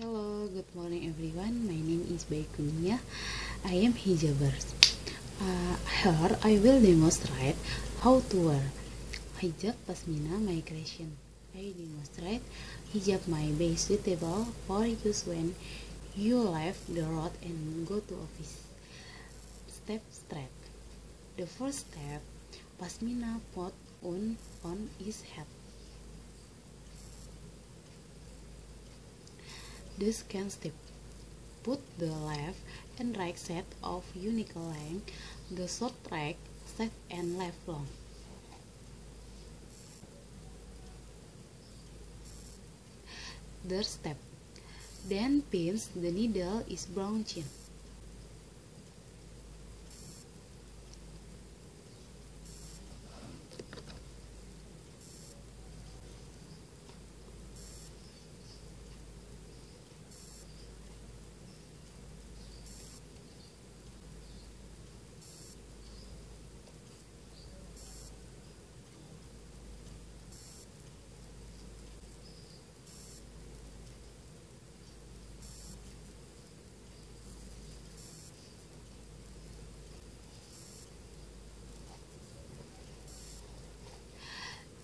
Hello, good morning everyone. My name is Baikuniyah. I am Hijabers. Here I will demonstrate how to wear hijab pasmina migration. I demonstrate hijab my base suitable for use when you leave the road and go to office. Step straight. The first step, pasmina put on his head. The second step, put the left and right set of unique length, the short track set and left long. Third step, then pinch the needle is brown chin.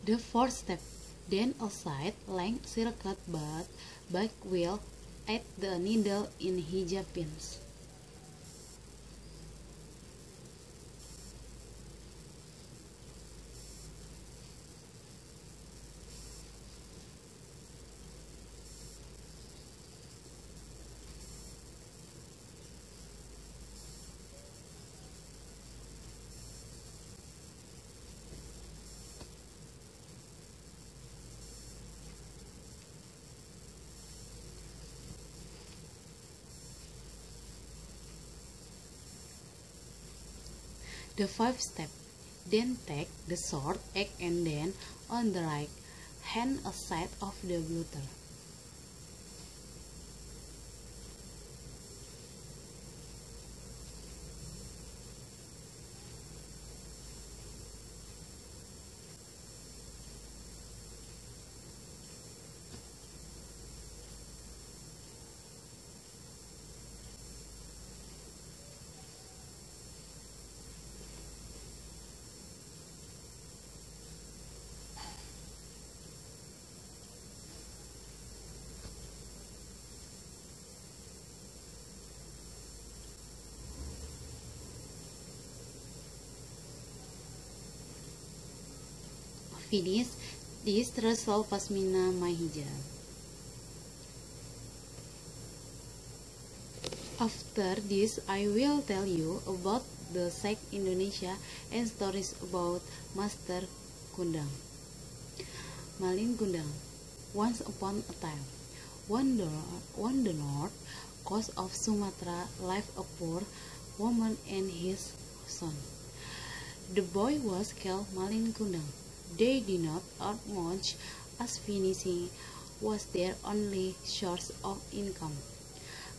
The fourth step, then a side length circle but back wheel at the needle in hijab pins. The fifth step, then take the short egg and then on the right hand a side of the bluter. Finish this result pasmina my hijab. After this, I will tell you about the Sheikh Indonesia and stories about Master Kundang. Malin Kundang. Once upon a time, on the north coast of Sumatra lived a poor woman and his son. The boy was called Malin Kundang. They did not earn much as finishing was their only source of income.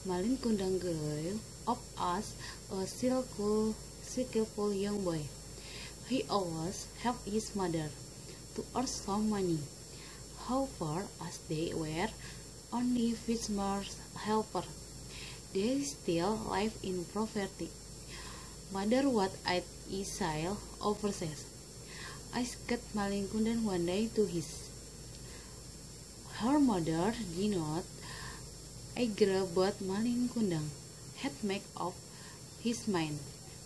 Malin Kundang grew up as a skillful young boy. He always helped his mother to earn some money. However, as they were only fishermen's helpers, they still lived in poverty. Mother, what I sail overseas? Asked Malin Kundang one day to his. Her mother did not agree, but Malin Kundang had made up his mind.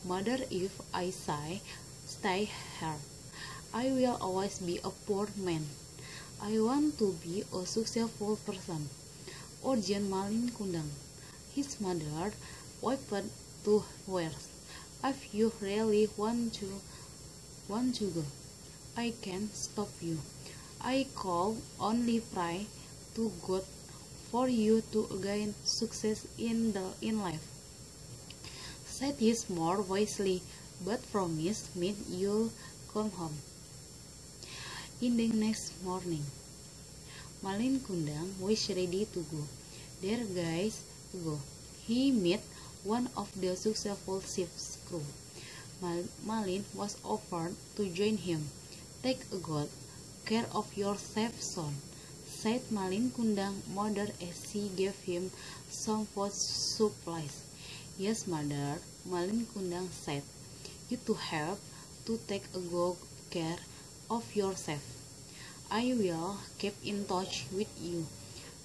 Mother, if I stay here, I will always be a poor man. I want to be a successful person, urged Malin Kundang. His mother wiped two tears. If you really want to go, I can't stop you. I call only pray to God for you to gain success in life. Said his more wisely, but promise me you'll come home. In the next morning, Malin Kundang was ready to go. There guys to go. He met one of the successful ship's crew. Malin was offered to join him. Take good care of yourself, son, said Malin Kundang mother as she gave him some food supplies. Yes, mother, Malin Kundang said. You two have to take a good care of yourself. I will keep in touch with you.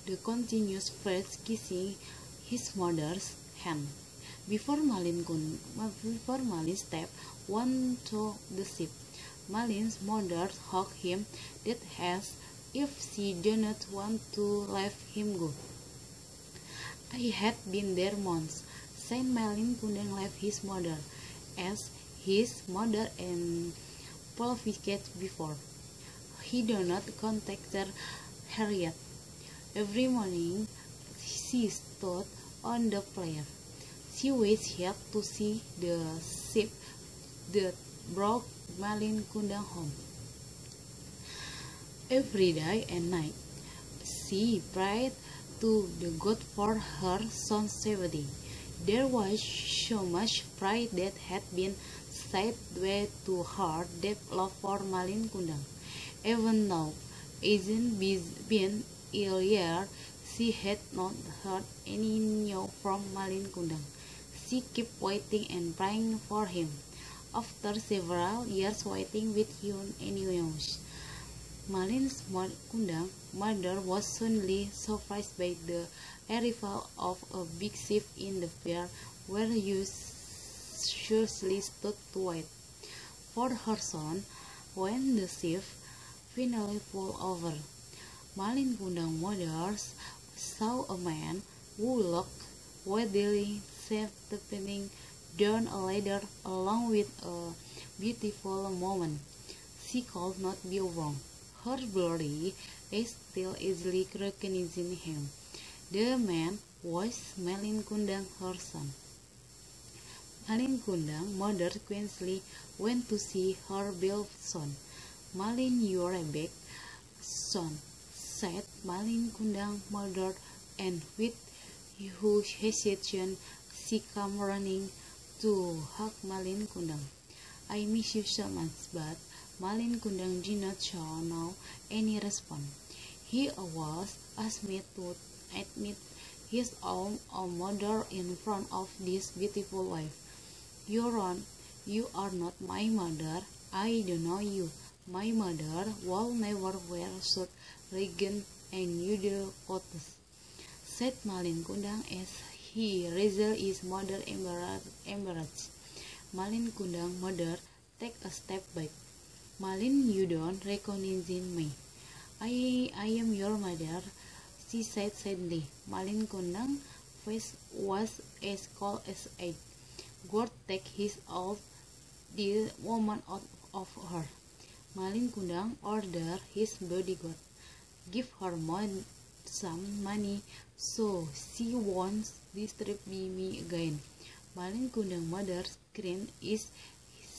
The continuous phrase kissing his mother's hand. Before Malin stepped onto the ship, Malin's mother hugged him that as if she did not want to let him go. I had been there months, said Malin Kundang left his mother, as his mother and Polvicat before. He did not contact her yet. Every morning she stood on the pier. She waited to see the ship that brought Malin Kundang home. Every day and night she prayed to the God for her son's safety. There was so much pride that had been set way to her deep love for Malin Kundang. Even though agent been ill year, she had not heard any news from Malin Kundang. She kept waiting and praying for him. After several years waiting with any news, Malin Kundang mother was suddenly surprised by the arrival of a big ship in the pier where you usually stood to wait for her son. When the ship finally pulled over, Malin Kundang mother saw a man who looked wealthy stepping down a ladder along with a beautiful woman. She could not be wrong. Her body is still easily recognizing him. The man was Malin Kundang, her son. Malin Kundang mother quickly went to see her beloved son. Malin, you are back, son, said Malin Kundang mother, and with huge hesitation she came running to hug Malin Kundang. I miss you so much, but Malin Kundang did not show now any response. He was ashamed to admit his own mother in front of this beautiful wife. You are not my mother. I don't know you. My mother will never wear suit, regain, and usual clothes, said Malin Kundang as he raised his mother embarrassed. Malin Kundang mother take a step back. Malin, you don't recognize me. I am your mother, she said sadly. Malin Kundang's face was as cold as ice. God take his old the woman out of her. Malin Kundang ordered his bodyguard, give her some money so she won't disturb me again. Malin Kundang mother screamed as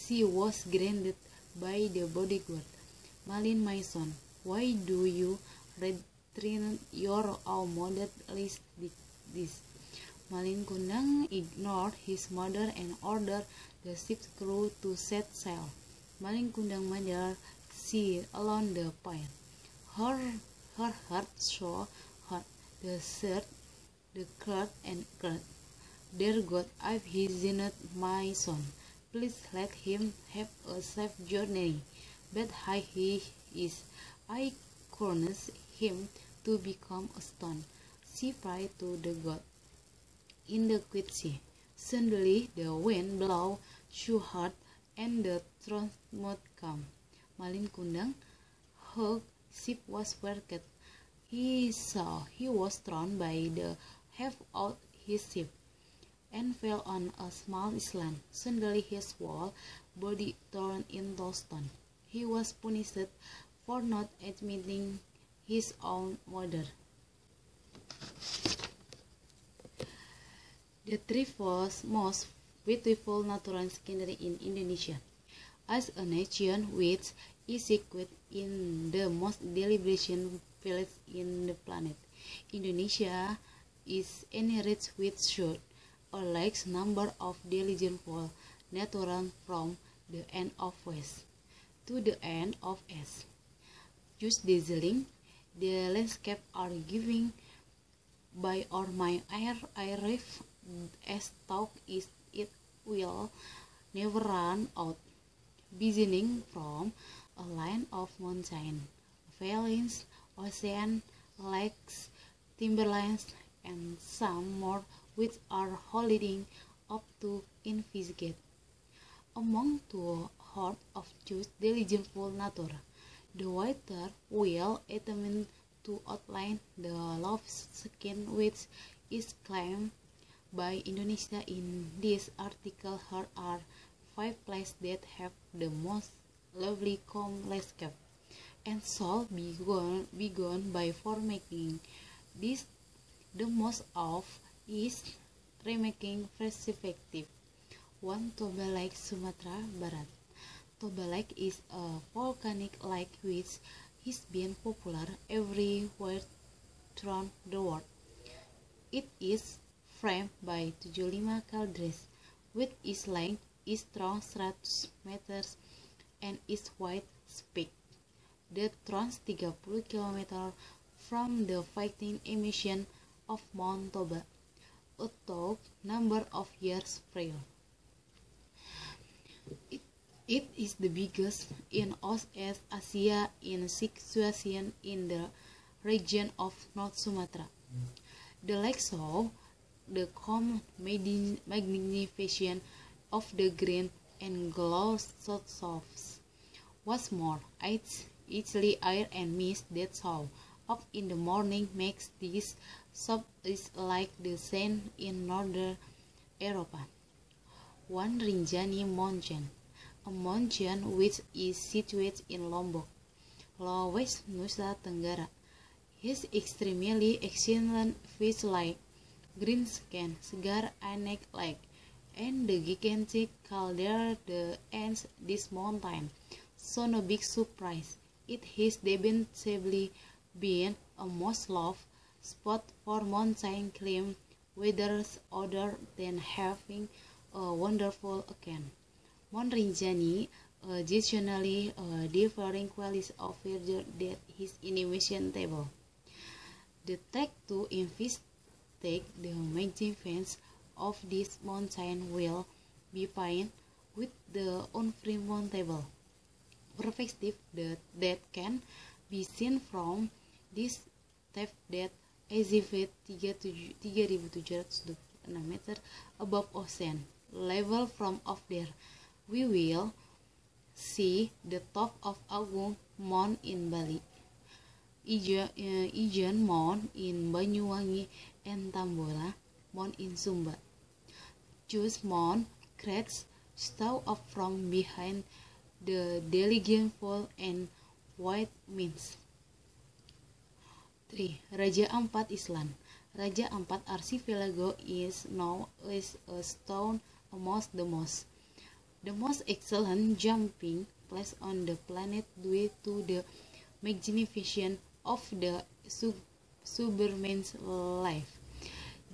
she was greeted by the bodyguard. Malin, my son, why do you treat your own mother like this? Malin Kundang ignored his mother and ordered the ship's crew to set sail. Malin Kundang mother sat along the pier. Her heart so hot, the shirt, the cloth, and cried, Dear God, if he is not my son, please let him have a safe journey. But he is, I curse him to become a stone. She prayed to the God. In the quiet sea, suddenly the wind blew so hard and the smoke came. Malin Kundang, her ship was wrecked. He saw he was thrown by the half out his ship and fell on a small island. Suddenly his whole body turned into stone. He was punished for not admitting his own mother. The trip was most beautiful natural scenery in Indonesia. As a nation which is situated in the most deliberate village in the planet, Indonesia is enriched with such a large number of delightful natural from the end of west to the end of east. Just dazzling, The landscape are given by or my arrive as talk is it will never run out, beginning from a line of mountain, valleys, ocean, lakes, timberlands, and some more which are holding up to investigate. Among two hordes of Jews diligentful nature, the writer will attempt to outline the love skin which is claimed by Indonesia. In this article. Here are 5 places that have the most lovely calm landscape, and shall be gone by for making this the most of is remaking perspective. 1. Toba Lake, Sumatra Barat. Toba Lake is a volcanic lake which has been popular everywhere throughout the world. It is framed by 75 calders, with its length is around 100 meters and its width peak that runs 30 km from the fighting emission of Mount Toba, a top number of years prior. It is the biggest in East Asia in situation in the region of North Sumatra. The lake saw the calm magnification of the green and glows surface. What's more, it's air and mist that show up in the morning makes this sub is like the sand in northern Europe. 1. Rinjani Mountain, a mountain which is situated in Lombok, Sulawesi Nusa Tenggara. His extremely excellent fish like green scan, segar anek lake, and the gigantic caldera that ends this mountain. So no big surprise, it has definitely been a most loved spot for mountain climb weathers other than having a wonderful weekend. Mount Rinjani additionally differing qualities of weather that his innovation table. The trek to investigate the magnificence of this mountain will be fine with the unsurmountable perspective that can be seen from this step that exhibit 3.726 meter above ocean level. From up there, we will see the top of Agung Mount in Bali, Ijen Mount in Banyuwangi, and Tambola Mount in Sumba. Choose Mount creates stow up from behind the Deligian Fall and White Means. 3. Raja Ampat Island. Raja Ampat Archipelago is now is a stone amongst the most excellent jumping place on the planet due to the magnification of the Superman's life.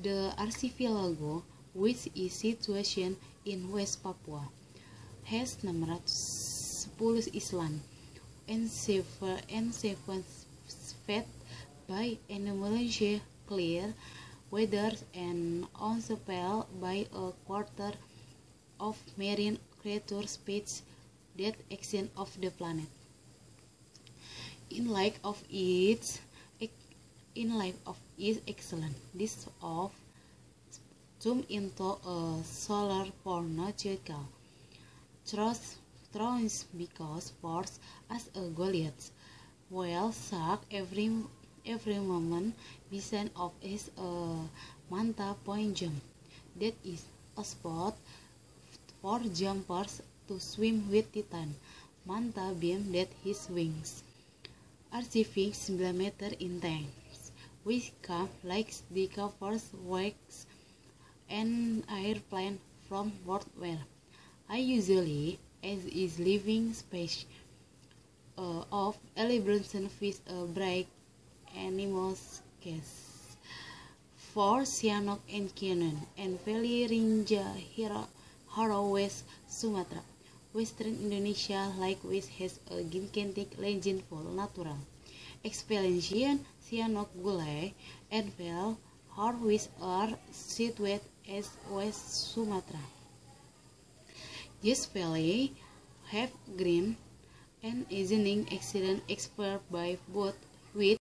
The archipelago, which is situated in West Papua, has 610 islands and seven fed by enormous clear weather and unsupplied by a quarter of marine creature species that extent of the planet. In light of its excellence, this of zoom into a solar for nautical thrones because force as a Goliath, while shark every moment bison of is a manta point jump. That is a spot for jumpers to swim with Titan. Manta beam that his wings are 9 meter in length, which come like the covers wax an airplane from where I usually as is living space of elevation fish a bright animals case. 4. Sianok and Kianon and Valley Rinja Haro West Sumatra. Western Indonesia likewise has a gigantic legendful natural Expedition Sianok Gulai and Vel, which are situated as West Sumatra. This valley have green and easing accident experienced by both with